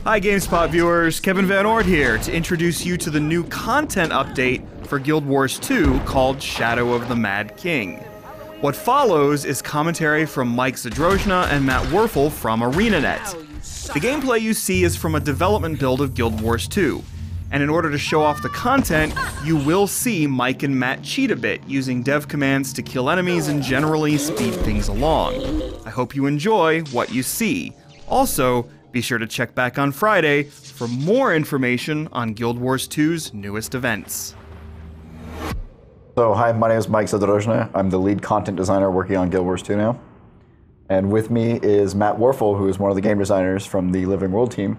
Hi GameSpot viewers, Kevin VANORD here to introduce you to the new content update for Guild Wars 2 called Shadow of the Mad King. What follows is commentary from Mike ZADOROJNY and Matt WUERFFEL from ArenaNet. The gameplay you see is from a development build of Guild Wars 2, and in order to show off the content, you will see Mike and Matt cheat a bit, using dev commands to kill enemies and generally speed things along. I hope you enjoy what you see. Also, be sure to check back on Friday for more information on Guild Wars 2's newest events. So, hi, my name is Mike ZADOROJNY. I'm the lead content designer working on Guild Wars 2 now. And with me is Matt WUERFFEL, who is one of the game designers from the Living World team.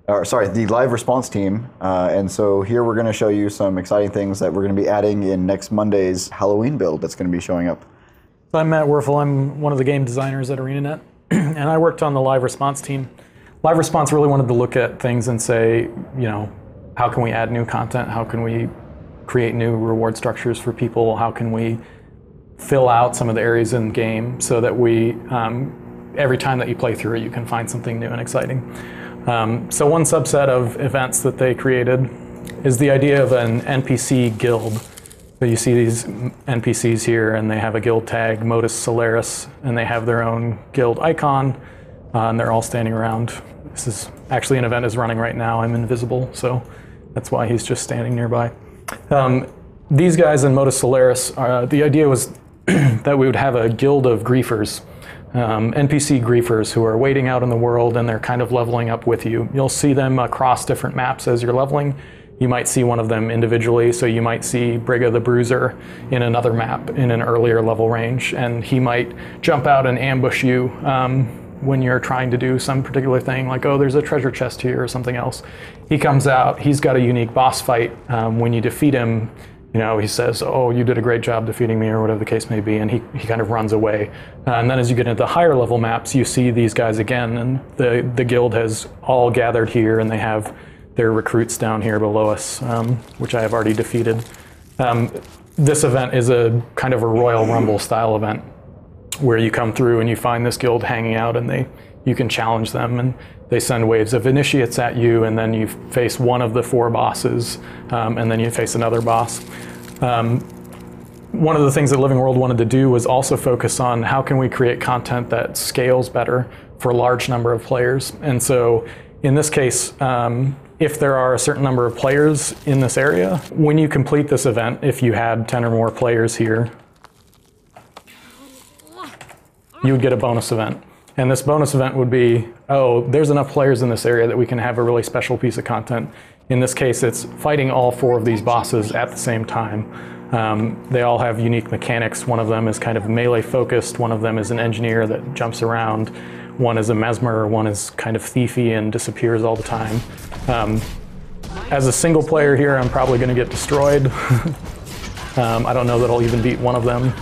The live response team. And so here we're going to show you some exciting things that we're going to be adding in next Monday's Halloween build that's going to be showing up. So I'm Matt WUERFFEL. I'm one of the game designers at ArenaNet, and I worked on the live response team. Live response really wanted to look at things and say, you know, how can we add new content? How can we create new reward structures for people? How can we fill out some of the areas in the game so that we, every time that you play through it, you can find something new and exciting. So one subset of events that they created is the idea of an NPC guild. So you see these NPCs here, and they have a guild tag, Modus Solaris, and they have their own guild icon, and they're all standing around. This is actually an event is running right now. I'm invisible, so that's why he's just standing nearby. These guys in Modus Solaris, the idea was that we would have a guild of griefers, NPC griefers who are waiting out in the world, and they're kind of leveling up with you. You'll see them across different maps as you're leveling. You might see one of them individually, so you might see Brigga the Bruiser in another map in an earlier level range, and he might jump out and ambush you when you're trying to do some particular thing, like, oh, there's a treasure chest here or something else. He comes out, he's got a unique boss fight. When you defeat him, you know, he says, oh, you did a great job defeating me, or whatever the case may be, and he kind of runs away. And then as you get into the higher level maps, you see these guys again, and the guild has all gathered here, and they have their recruits down here below us, which I have already defeated. This event is a kind of a Royal Rumble style event, where you come through and you find this guild hanging out, and you can challenge them, and they send waves of initiates at you, and then you face one of the 4 bosses, and then you face another boss. One of the things that Living World wanted to do was also focus on how can we create content that scales better for a large number of players. And so in this case, if there are a certain number of players in this area, when you complete this event, if you had 10 or more players here, you would get a bonus event. And this bonus event would be, oh, there's enough players in this area that we can have a really special piece of content. In this case, it's fighting all 4 of these bosses at the same time. They all have unique mechanics. One of them is kind of melee focused. One of them is an engineer that jumps around. One is a mesmer. One is kind of thiefy and disappears all the time. As a single player here, I'm probably going to get destroyed. I don't know that I'll even beat one of them.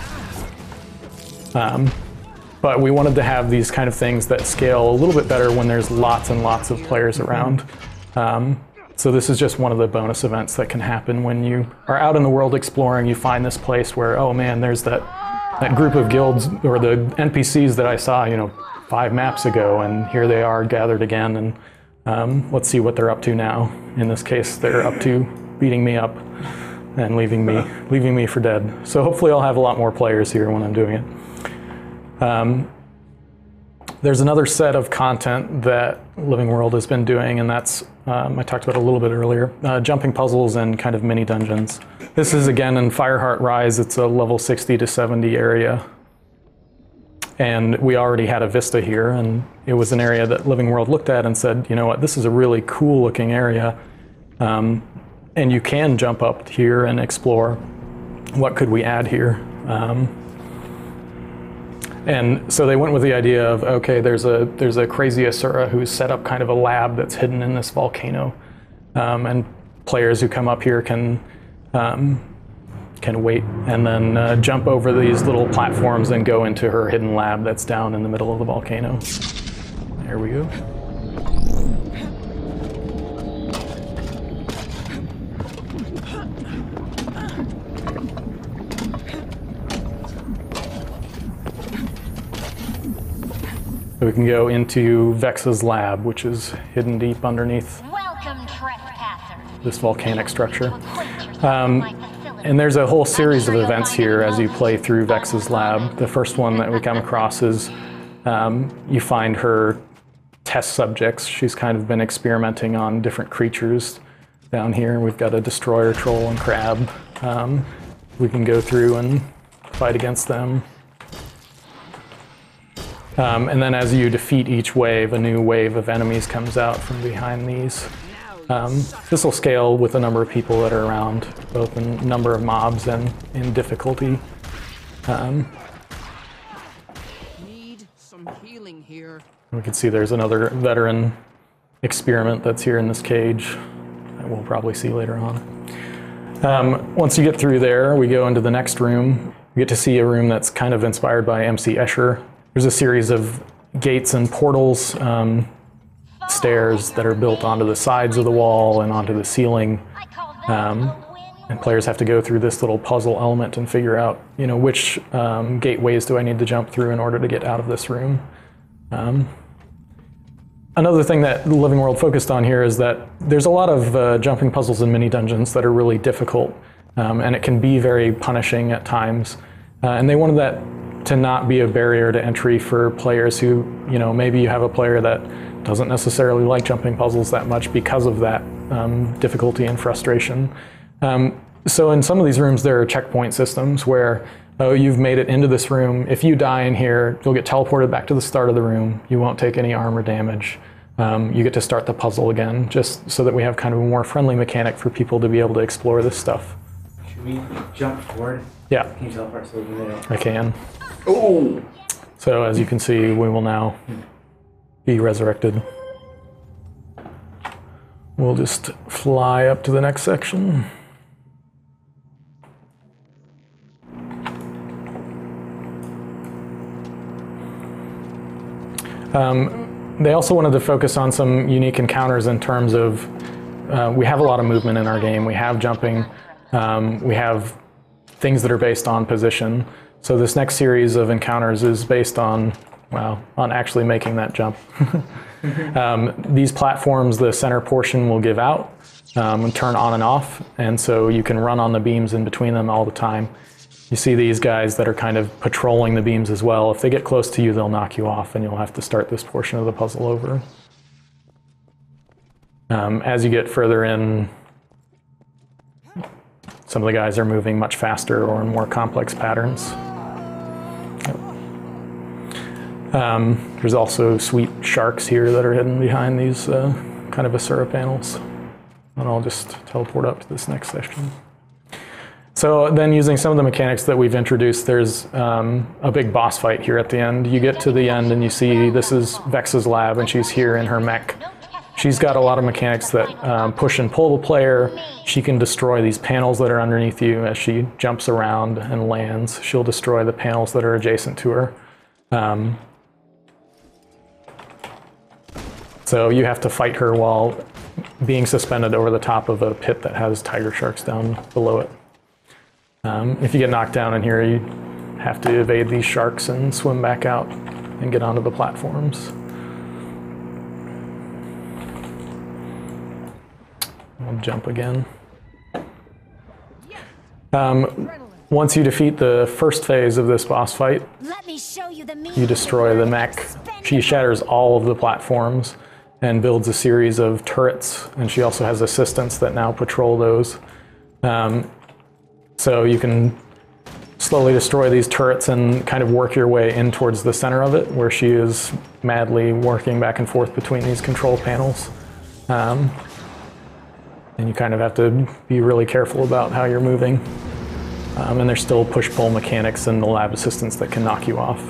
But we wanted to have these kind of things that scale a little bit better when there's lots and lots of players around. So this is just one of the bonus events that can happen when you are out in the world exploring. You find this place where, oh man, there's that group of guilds, or the NPCs that I saw, you know, 5 maps ago, and here they are gathered again, and let's see what they're up to now. In this case, they're up to beating me up and leaving me for dead. So hopefully I'll have a lot more players here when I'm doing it. There's another set of content that Living World has been doing, and that's, I talked about a little bit earlier, jumping puzzles and kind of mini dungeons. This is again in Fireheart Rise. It's a level 60 to 70 area. And we already had a vista here, and it was an area that Living World looked at and said, you know what, this is a really cool looking area. And you can jump up here and explore what could we add here. And so they went with the idea of, okay, there's a crazy Asura who's set up kind of a lab that's hidden in this volcano. And players who come up here can wait and then jump over these little platforms and go into her hidden lab that's down in the middle of the volcano. There we go. So we can go into Vex's lab, which is hidden deep underneath this volcanic structure. And there's a whole series of events here as you play through Vex's lab. The first one that we come across is you find her test subjects. She's kind of been experimenting on different creatures down here. We've got a destroyer, troll, and crab. We can go through and fight against them. And then as you defeat each wave, a new wave of enemies comes out from behind these. This will scale with the number of people that are around, both in number of mobs and in difficulty. Need some healing here. We can see there's another veteran experiment that's here in this cage that we'll probably see later on. Once you get through there, we go into the next room. We get to see a room that's kind of inspired by MC Escher. There's a series of gates and portals, stairs that are built onto the sides of the wall and onto the ceiling. And players have to go through this little puzzle element and figure out, you know, which gateways do I need to jump through in order to get out of this room. Another thing that the Living World focused on here is that there's a lot of jumping puzzles and mini dungeons that are really difficult, and it can be very punishing at times. And they wanted that to not be a barrier to entry for players who, you know, maybe you have a player that doesn't necessarily like jumping puzzles that much because of that difficulty and frustration. So in some of these rooms there are checkpoint systems where, oh, you've made it into this room. If you die in here, you'll get teleported back to the start of the room. You won't take any armor damage. You get to start the puzzle again, just so that we have kind of a more friendly mechanic for people to be able to explore this stuff. Should we jump forward? Yeah. Can you teleport so we can do it? I can. Oh! So as you can see, we will now be resurrected. We'll just fly up to the next section. They also wanted to focus on some unique encounters in terms of we have a lot of movement in our game. We have jumping. We have things that are based on position. So this next series of encounters is based on, well, on actually making that jump. These platforms, the center portion will give out and turn on and off, and so you can run on the beams in between them all the time. You see these guys that are kind of patrolling the beams as well. If they get close to you, they'll knock you off, and you'll have to start this portion of the puzzle over. As you get further in, some of the guys are moving much faster or in more complex patterns. There's also sweet sharks here that are hidden behind these kind of Asura panels. And I'll just teleport up to this next section. So then using some of the mechanics that we've introduced, there's a big boss fight here at the end. You get to the end and you see this is Vex's lab and she's here in her mech. She's got a lot of mechanics that push and pull the player. She can destroy these panels that are underneath you as she jumps around and lands. She'll destroy the panels that are adjacent to her. So you have to fight her while being suspended over the top of a pit that has tiger sharks down below it. If you get knocked down in here, you have to evade these sharks and swim back out and get onto the platforms. I'll jump again. Once you defeat the first phase of this boss fight, you destroy the mech. She shatters all of the platforms and builds a series of turrets, and she also has assistants that now patrol those. So you can slowly destroy these turrets and kind of work your way in towards the center of it, where she is madly working back and forth between these control panels. And you kind of have to be really careful about how you're moving. And there's still push-pull mechanics and the lab assistants that can knock you off.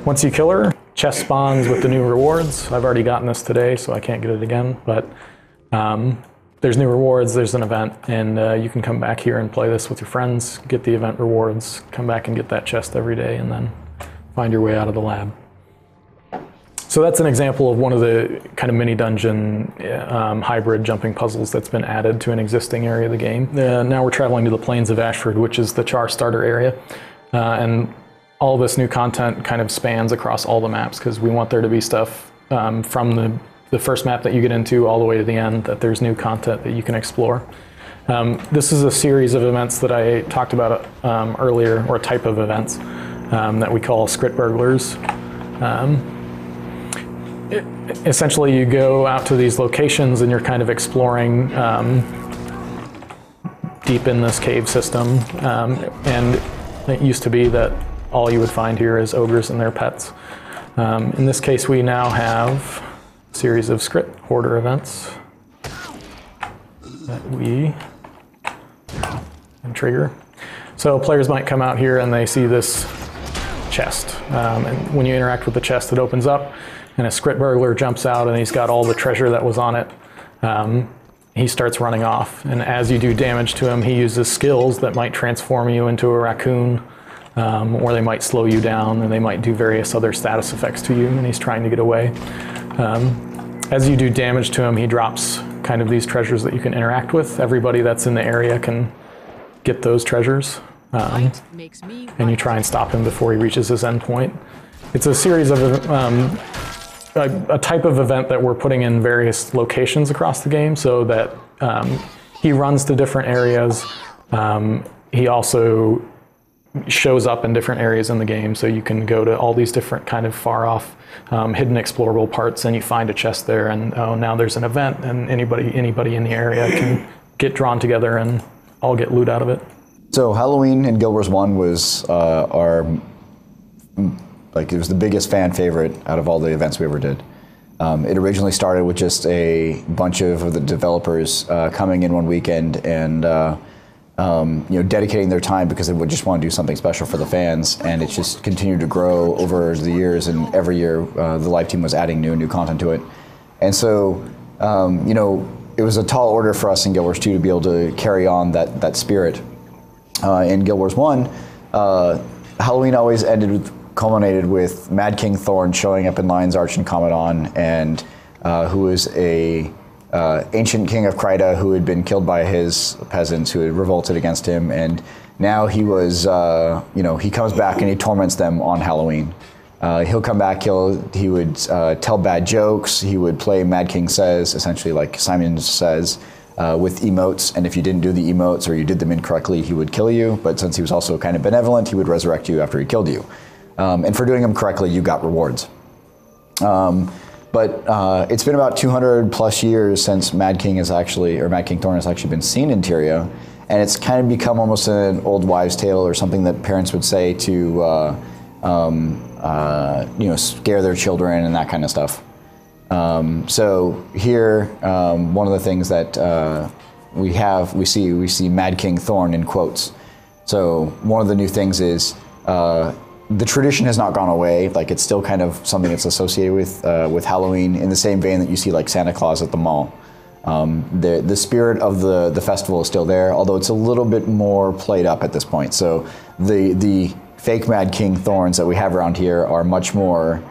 Once you kill her, chest spawns with the new rewards. I've already gotten this today, so I can't get it again, but there's new rewards, there's an event, and you can come back here and play this with your friends, get the event rewards, come back and get that chest every day, and then find your way out of the lab. So that's an example of one of the kind of mini dungeon hybrid jumping puzzles that's been added to an existing area of the game. Now we're traveling to the Plains of Ashford, which is the Char starter area. And all this new content kind of spans across all the maps, because we want there to be stuff from the first map that you get into all the way to the end, that there's new content that you can explore. This is a series of events that I talked about earlier, or a type of events that we call script burglars. Essentially, you go out to these locations and you're kind of exploring deep in this cave system, and it used to be that all you would find here is ogres and their pets. In this case, we now have a series of script hoarder events that we can trigger. So players might come out here and they see this chest, and when you interact with the chest, it opens up and a script burglar jumps out and he's got all the treasure that was on it. He starts running off, and as you do damage to him, he uses skills that might transform you into a raccoon, or they might slow you down, and they might do various other status effects to you, and he's trying to get away. As you do damage to him, he drops kind of these treasures that you can interact with. Everybody that's in the area can get those treasures, and you try and stop him before he reaches his endpoint. It's a series of a type of event that we're putting in various locations across the game, so that he runs to different areas. He also shows up in different areas in the game, so you can go to all these different kind of far off hidden explorable parts, and you find a chest there, and oh, now there's an event, and anybody in the area can get drawn together and all get loot out of it. So Halloween in Guild Wars 1 was it was the biggest fan favorite out of all the events we ever did. It originally started with just a bunch of the developers coming in one weekend and dedicating their time because they would just want to do something special for the fans, and it's just continued to grow over the years, and every year the live team was adding new content to it. And so, it was a tall order for us in Guild Wars 2 to be able to carry on that spirit. In Guild Wars 1, Halloween always culminated with Mad King Thorn showing up in Lion's Arch and Commodon, and who was a ancient king of Kryta who had been killed by his peasants who had revolted against him, and now he was, he comes back and he torments them on Halloween. He'll come back, he would tell bad jokes, he would play Mad King Says, essentially like Simon Says, with emotes, and if you didn't do the emotes or you did them incorrectly, he would kill you, but since he was also kind of benevolent, he would resurrect you after he killed you. And for doing them correctly, you got rewards. But it's been about 200 plus years since Mad King Thorn has actually been seen in Tyria, and it's kind of become almost an old wives' tale, or something that parents would say to scare their children and that kind of stuff. So here, one of the things that we see Mad King Thorn in quotes. So one of the new things is the tradition has not gone away. Like, it's still kind of something that's associated with Halloween, in the same vein that you see like Santa Claus at the mall. The spirit of the festival is still there, although it's a little bit more played up at this point. So the fake Mad King Thorns that we have around here are much more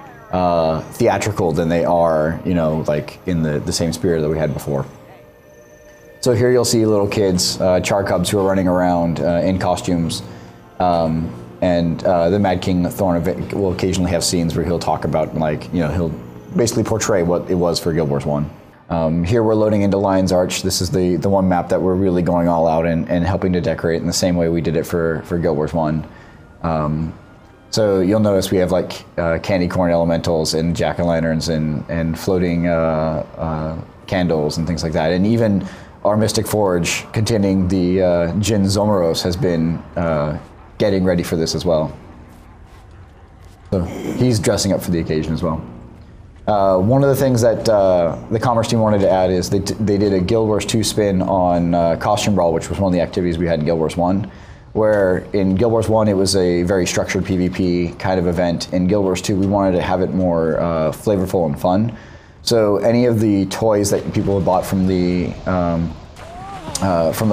theatrical than they are, like in the same spirit that we had before. So here you'll see little kids, char cubs, who are running around in costumes. And the Mad King Thorn will occasionally have scenes where he'll talk about, he'll basically portray what it was for Guild Wars 1. Here we're loading into Lion's Arch. This is the one map that we're really going all out and helping to decorate in the same way we did it for Guild Wars 1. So you'll notice we have candy corn elementals and jack-o'-lanterns and floating candles and things like that. And even our Mystic Forge containing the Jin Zomoros has been getting ready for this as well. So he's dressing up for the occasion as well. One of the things that the commerce team wanted to add is they did a Guild Wars 2 spin on Costume Brawl, which was one of the activities we had in Guild Wars 1, where in Guild Wars 1 it was a very structured PvP kind of event. In Guild Wars 2 we wanted to have it more flavorful and fun. So any of the toys that people had bought from the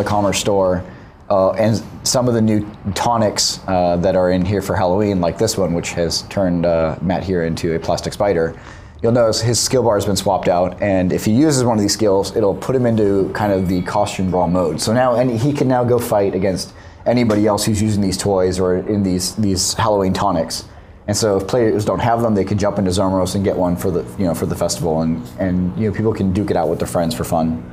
commerce store, and some of the new tonics that are in here for Halloween, like this one, which has turned Matt here into a plastic spider, you'll notice his skill bar has been swapped out, and if he uses one of these skills, it'll put him into kind of the Costume Brawl mode. So now he can now go fight against anybody else who's using these toys or in these Halloween tonics. And so if players don't have them, they can jump into Zormos and get one for the for the festival, and people can duke it out with their friends for fun.